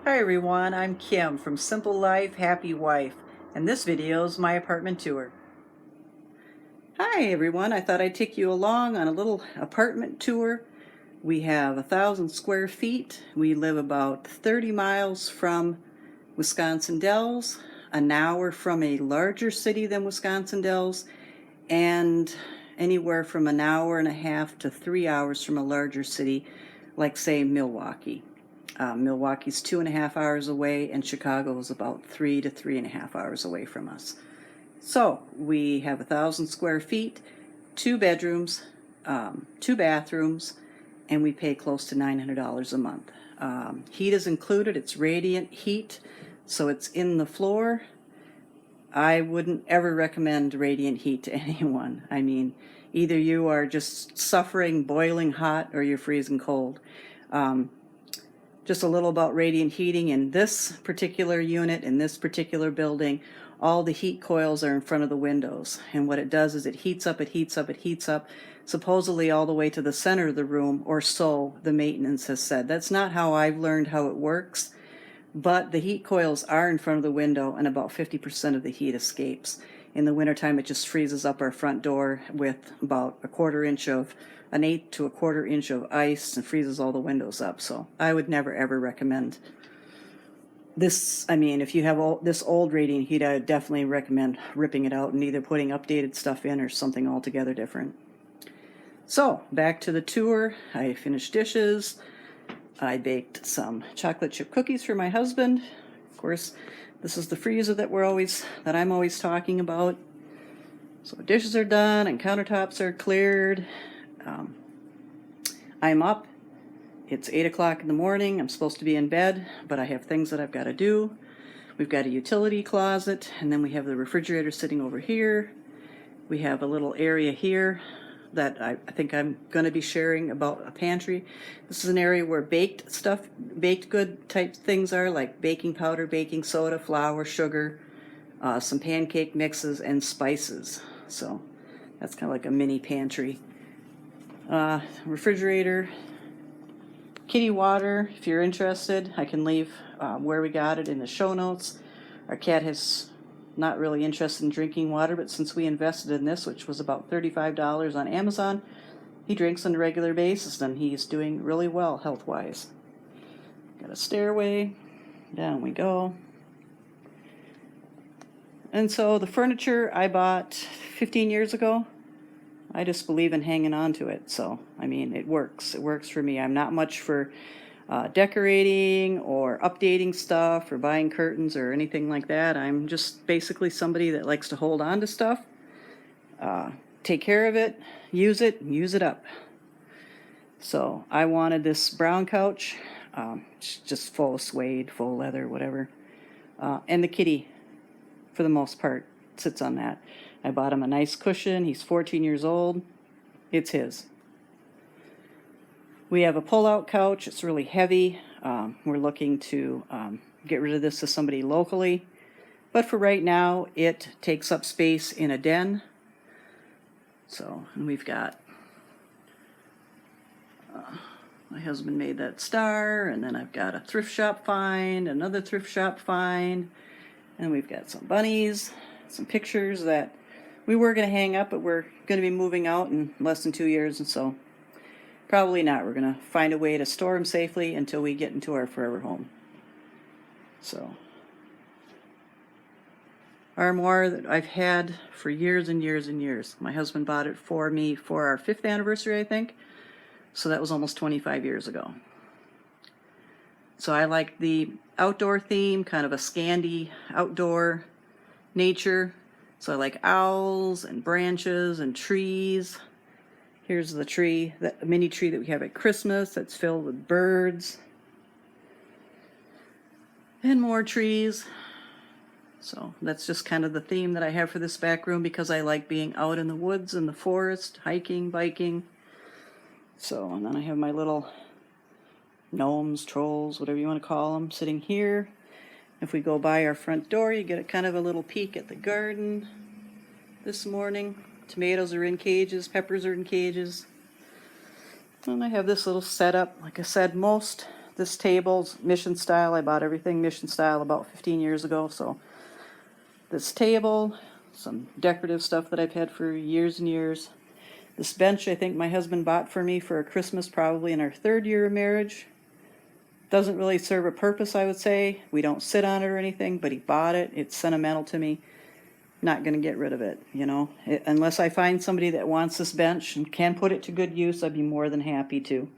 Hi everyone, I'm Kim from Simple Life, Happy Wife, and this video is my apartment tour. Hi everyone, I thought I'd take you along on a little apartment tour. We have 1,000 square feet. We live about 30 miles from Wisconsin Dells, an hour from a larger city than Wisconsin Dells, and anywhere from an hour and a half to 3 hours from a larger city like, say, Milwaukee. Milwaukee's 2.5 hours away, and Chicago is about 3 to 3.5 hours away from us. So we have 1,000 square feet, 2 bedrooms, 2 bathrooms, and we pay close to $900 a month. Heat is included. It's radiant heat, so it's in the floor. I wouldn't ever recommend radiant heat to anyone. I mean, either you are just suffering boiling hot or you're freezing cold. Just a little about radiant heating. In this particular unit, in this particular building, all the heat coils are in front of the windows. And what it does is it heats up, supposedly all the way to the center of the room, or so the maintenance has said. That's not how I've learned how it works, but the heat coils are in front of the window and about 50% of the heat escapes. In the wintertime, it just freezes up our front door with about an eighth to a quarter inch of ice and freezes all the windows up. So I would never ever recommend this. I mean, if you have this old radiant heat, I would definitely recommend ripping it out and either putting updated stuff in or something altogether different. So back to the tour. I finished dishes. I baked some chocolate chip cookies for my husband. Of course, this is the freezer that I'm always talking about. So dishes are done and countertops are cleared. I'm up. It's 8 o'clock in the morning. I'm supposed to be in bed, but I have things that I've got to do. We've got a utility closet, and then we have the refrigerator sitting over here. We have a little area here that I think I'm going to be sharing about a pantry. This is an area where baked good type things are, like baking powder, baking soda, flour, sugar, some pancake mixes, and spices. So that's kind of like a mini pantry. Refrigerator, kitty water. If you're interested, I can leave where we got it in the show notes. Our cat is not really interested in drinking water, but since we invested in this, which was about $35 on Amazon, he drinks on a regular basis, and he's doing really well health-wise. Got a stairway, down we go. And so the furniture I bought 15 years ago, I just believe in hanging on to it. So, I mean, it works. It works for me. I'm not much for decorating or updating stuff or buying curtains or anything like that. I'm just basically somebody that likes to hold on to stuff, take care of it, use it up. So I wanted this brown couch, just full of suede, full leather, whatever. And the kitty, for the most part, sits on that. I bought him a nice cushion. He's 14 years old. It's his. We have a pull-out couch. It's really heavy. We're looking to get rid of this to somebody locally. But for right now, it takes up space in a den. So, and we've got, my husband made that star, and then I've got a thrift shop find, another thrift shop find, and we've got some bunnies, some pictures that we were going to hang up, but we're going to be moving out in less than 2 years, and so probably not. We're going to find a way to store them safely until we get into our forever home. So, armoire that I've had for years and years and years. My husband bought it for me for our 5th anniversary, I think. So that was almost 25 years ago. So I like the outdoor theme, kind of a Scandi outdoor nature. So I like owls and branches and trees. Here's the tree, the mini tree that we have at Christmas that's filled with birds. And more trees. So that's just kind of the theme that I have for this back room, because I like being out in the woods and the forest, hiking, biking. So, and then I have my little gnomes, trolls, whatever you want to call them, sitting here. If we go by our front door, you get kind of a little peek at the garden this morning. Tomatoes are in cages, peppers are in cages. And I have this little setup. Like I said, most This table's Mission Style. I bought everything Mission Style about 15 years ago. So this table, some decorative stuff that I've had for years and years. This bench I think my husband bought for me for a Christmas probably in our 3rd year of marriage. Doesn't really serve a purpose, I would say. We don't sit on it or anything, but he bought it. It's sentimental to me. Not going to get rid of it, unless I find somebody that wants this bench and can put it to good use. I'd be more than happy to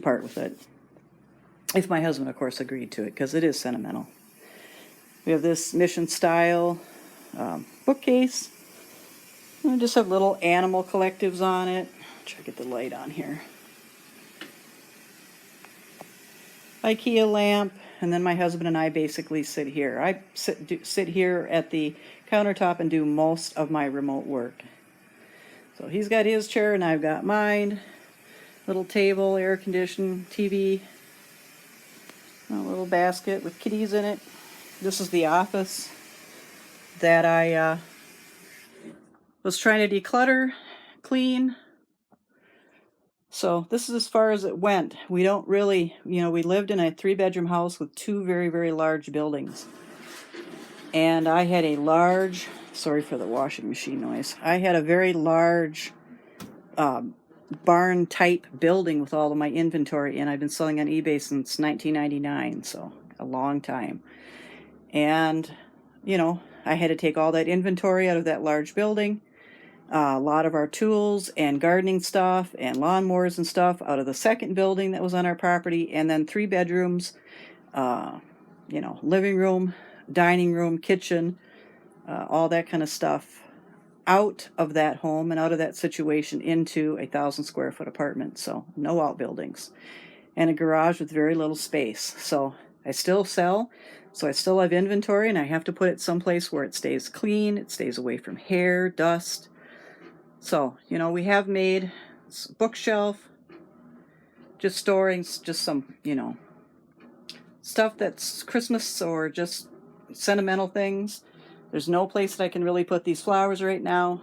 part with it. If my husband, of course, agreed to it, because it is sentimental. We have this Mission Style bookcase. I just have little animal collectives on it. Try to get the light on here. IKEA lamp, and then my husband and I basically sit here. I sit here at the countertop and do most of my remote work. So he's got his chair and I've got mine. Little table, air conditioned, TV. A little basket with kitties in it. This is the office that I was trying to declutter, clean. So this is as far as it went. We don't really, we lived in a 3-bedroom house with 2 very, very large buildings. And I had a large, sorry for the washing machine noise. I had a very large barn type building with all of my inventory, and I've been selling on eBay since 1999, so a long time. And, I had to take all that inventory out of that large building. A lot of our tools and gardening stuff and lawnmowers and stuff out of the second building that was on our property, and then 3 bedrooms, living room, dining room, kitchen, all that kind of stuff out of that home and out of that situation into a 1,000 square foot apartment. So no outbuildings, and a garage with very little space. So I still sell. So I still have inventory, and I have to put it someplace where it stays clean. It stays away from hair, dust. So, we have made a bookshelf, just storing just some, stuff that's Christmas or just sentimental things. There's no place that I can really put these flowers right now.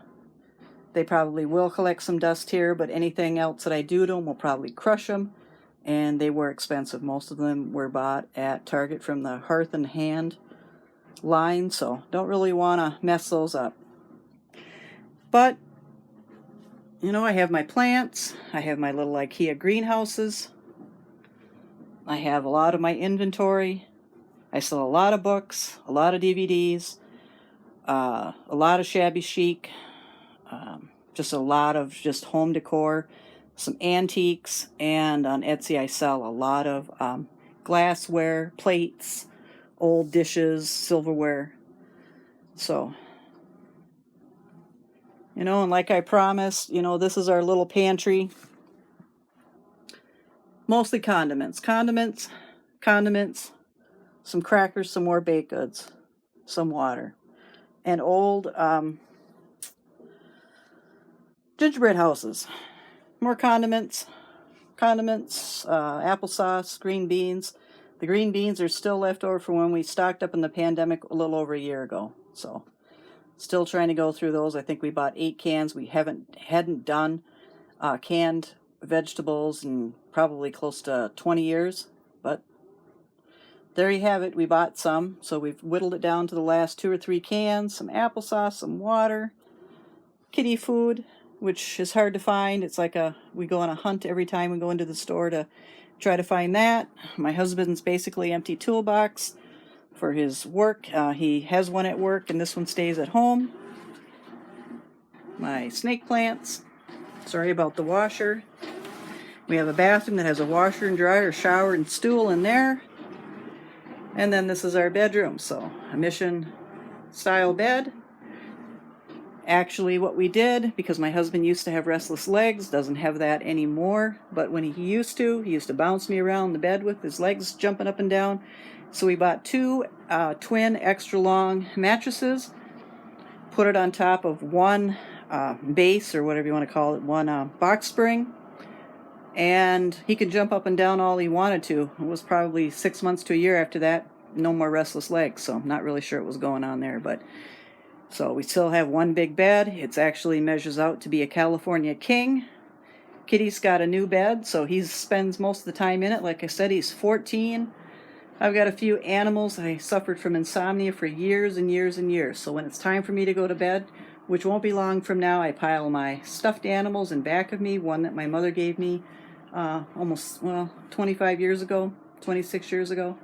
They probably will collect some dust here, but anything else that I do to them will probably crush them. And they were expensive. Most of them were bought at Target from the Hearth and Hand line, so don't really want to mess those up. But I have my plants, I have my little IKEA greenhouses, I have a lot of my inventory, I sell a lot of books, a lot of DVDs, a lot of shabby chic, just a lot of just home decor, some antiques, and on Etsy I sell a lot of glassware, plates, old dishes, silverware. So and like I promised, this is our little pantry. Mostly condiments, some crackers, some more baked goods, some water, and old gingerbread houses. More condiments, applesauce, green beans. The green beans are still left over from when we stocked up in the pandemic a little over a year ago. So still trying to go through those. I think we bought 8 cans. We hadn't done canned vegetables in probably close to 20 years. But there you have it. We bought some. So we've whittled it down to the last 2 or 3 cans. Some applesauce, some water, kitty food, which is hard to find. It's like we go on a hunt every time we go into the store to try to find that. My husband's basically empty toolbox for his work. He has one at work, and this one stays at home. My snake plants. Sorry about the washer. We have a bathroom that has a washer and dryer, shower and stool in there. And then this is our bedroom. So a Mission Style bed. Actually, what we did, because my husband used to have restless legs, doesn't have that anymore. But when he used to bounce me around the bed with his legs jumping up and down. So we bought 2 twin extra long mattresses, put it on top of one base, or whatever you want to call it, one box spring, and he could jump up and down all he wanted to. It was probably 6 months to a year after that, no more restless legs, so I'm not really sure what was going on there. But so we still have one big bed. It actually measures out to be a California king. Kitty's got a new bed, so he spends most of the time in it. Like I said, he's 14. I've got a few animals. I suffered from insomnia for years and years and years. So when it's time for me to go to bed, which won't be long from now, I pile my stuffed animals in back of me, one that my mother gave me almost 25 years ago, 26 years ago,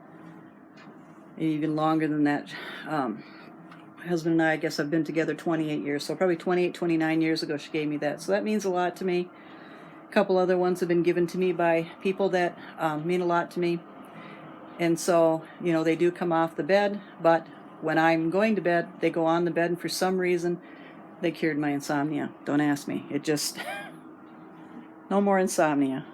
even longer than that. My husband and I guess have been together 28 years, so probably 28, 29 years ago she gave me that. So that means a lot to me. A couple other ones have been given to me by people that mean a lot to me. And so, you know, they do come off the bed, but when I'm going to bed, they go on the bed, and for some reason, they cured my insomnia. Don't ask me. It just, no more insomnia.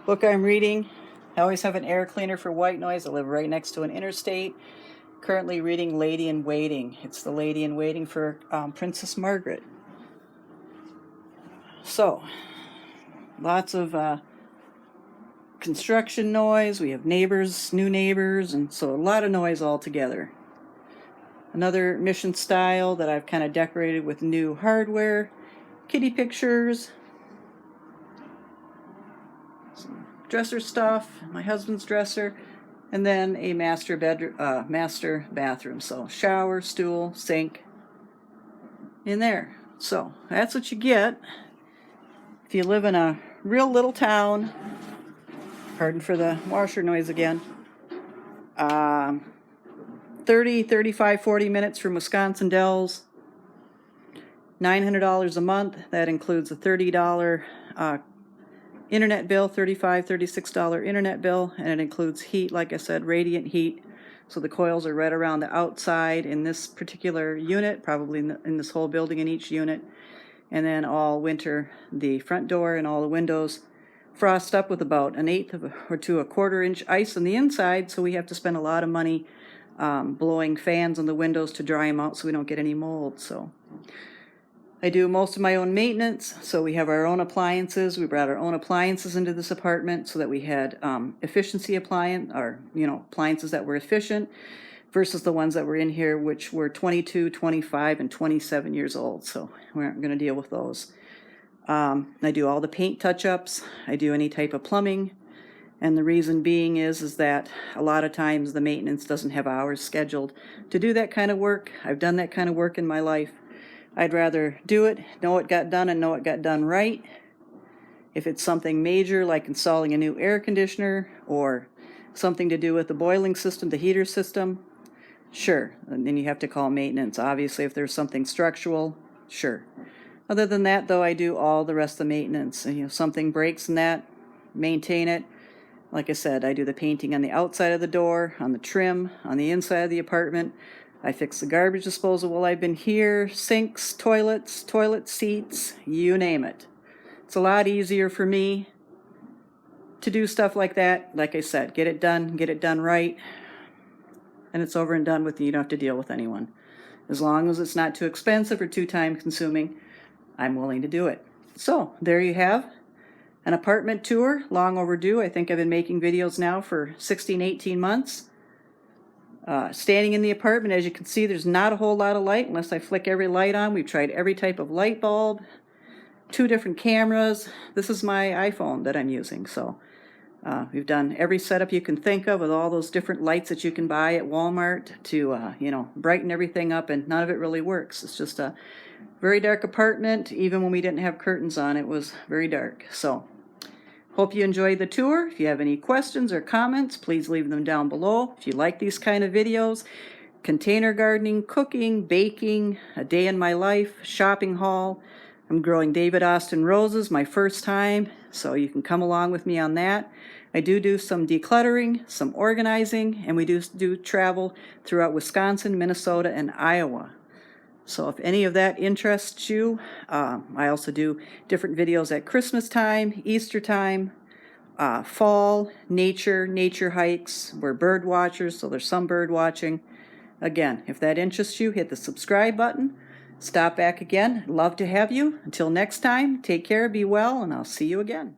Book I'm reading. I always have an air cleaner for white noise. I live right next to an interstate. Currently reading Lady in Waiting. It's the Lady in Waiting for Princess Margaret. So, lots of construction noise. We have neighbors, new neighbors, and so a lot of noise all together. Another mission style that I've kind of decorated with new hardware, kitty pictures, some dresser stuff, my husband's dresser, and then a master bathroom. So shower, stool, sink in there. So that's what you get if you live in a real little town. Pardon for the washer noise again. 30, 35, 40 minutes from Wisconsin Dells. $900 a month. That includes a $30 internet bill, $35, $36 internet bill, and it includes heat, like I said, radiant heat. So the coils are right around the outside in this particular unit, probably in this whole building in each unit. And then all winter, the front door and all the windows frost up with about 1/8 to 1/4 inch ice on the inside, so we have to spend a lot of money blowing fans on the windows to dry them out so we don't get any mold. So I do most of my own maintenance, so we have our own appliances. We brought our own appliances into this apartment so that we had efficiency appliances that were efficient versus the ones that were in here, which were 22, 25, and 27 years old, so we aren't going to deal with those. I do all the paint touch-ups. I do any type of plumbing. And the reason being is that a lot of times the maintenance doesn't have hours scheduled to do that kind of work. I've done that kind of work in my life. I'd rather do it, know it got done, and know it got done right. If it's something major like installing a new air conditioner or something to do with the boiling system, the heater system, sure. And then you have to call maintenance. Obviously, if there's something structural, sure. Other than that, though, I do all the rest of the maintenance. And, if something breaks in that, maintain it. Like I said, I do the painting on the outside of the door, on the trim, on the inside of the apartment. I fix the garbage disposal while I've been here, sinks, toilets, toilet seats, you name it. It's a lot easier for me to do stuff like that. Like I said, get it done right, and it's over and done with, and you don't have to deal with anyone. As long as it's not too expensive or too time consuming, I'm willing to do it. So there you have an apartment tour, long overdue. I think I've been making videos now for 16, 18 months. Standing in the apartment, as you can see, there's not a whole lot of light unless I flick every light on. We've tried every type of light bulb, 2 different cameras. This is my iPhone that I'm using. So we've done every setup you can think of with all those different lights that you can buy at Walmart to, brighten everything up, and none of it really works. It's just a very dark apartment. Even when we didn't have curtains on, it was very dark. So hope you enjoyed the tour. If you have any questions or comments, please leave them down below. If you like these kind of videos, container gardening, cooking, baking, a day in my life, shopping haul. I'm growing David Austin roses, my first time, so you can come along with me on that. I do some decluttering, some organizing, and we do travel throughout Wisconsin, Minnesota, and Iowa. So if any of that interests you, I also do different videos at Christmas time, Easter time, fall, nature hikes. We're bird watchers, so there's some bird watching. Again, if that interests you, hit the subscribe button. Stop back again. Love to have you. Until next time, take care, be well, and I'll see you again.